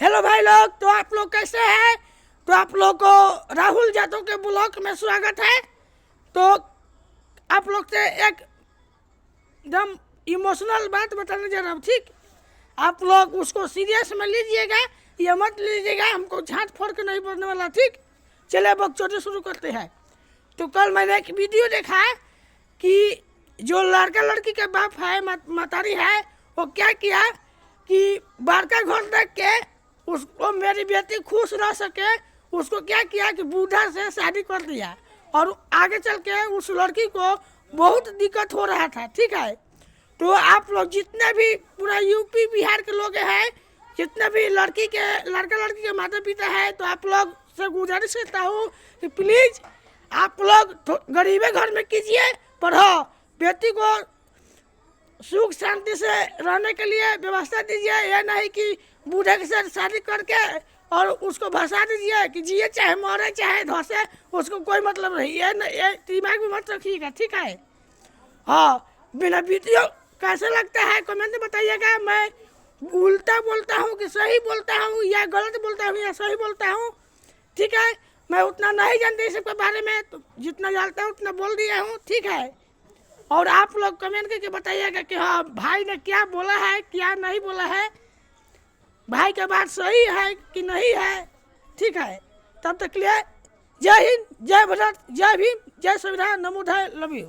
Hello भाई लोग, तो आप लोग कैसे हैं। तो आप लोग को राहुल यादव के ब्लॉग में स्वागत है। तो आप लोग से एक एकदम इमोशनल बात बताने जा रहा हूँ, ठीक। आप लोग उसको सीरियस में लीजिएगा, ये मत लीजिएगा हमको झाँट फोड़ के नहीं बोलने वाला, ठीक। चलिए बकचोदी शुरू करते हैं। तो कल मैंने एक वीडियो देखा कि जो लड़का लड़की के बाप है, मतारी है, वो क्या किया कि बड़का घर देख के उसको मेरी बेटी खुश रह सके, उसको क्या किया कि बूढ़ा से शादी कर दिया। और आगे चल के उस लड़की को बहुत दिक्कत हो रहा था, ठीक है। तो आप लोग जितने भी पूरा यूपी बिहार के लोग हैं, जितने भी लड़का लड़की के माता पिता है, तो आप लोग से गुजारिश करता हूँ कि प्लीज़ आप लोग गरीबे घर में कीजिए, पर हाँ बेटी को सुख शांति से रहने के लिए व्यवस्था दीजिए। यह नहीं कि बूढ़े के साथ शादी करके और उसको भसा दीजिए कि जिए चाहे मरे चाहे धसे, उसको कोई मतलब नहीं। ये दिमाग में मत रखिएगा, ठीक है। हाँ, बिना वीडियो कैसे लगता है कमेंट में बताइएगा। मैं उल्टा बोलता हूँ कि सही बोलता हूँ, या गलत बोलता हूँ या सही बोलता हूँ, ठीक है। मैं उतना नहीं जानती सबके बारे में, तो जितना जानता हूँ उतना बोल दिया हूँ, ठीक है। और आप लोग कमेंट करके बताइएगा कि हाँ भाई ने क्या बोला है, क्या नहीं बोला है, भाई का बात सही है कि नहीं है, ठीक है। तब तक के लिए जय हिंद, जय भारत, जय भीम, जय संविधान, नमो बुद्धाय, लव यू।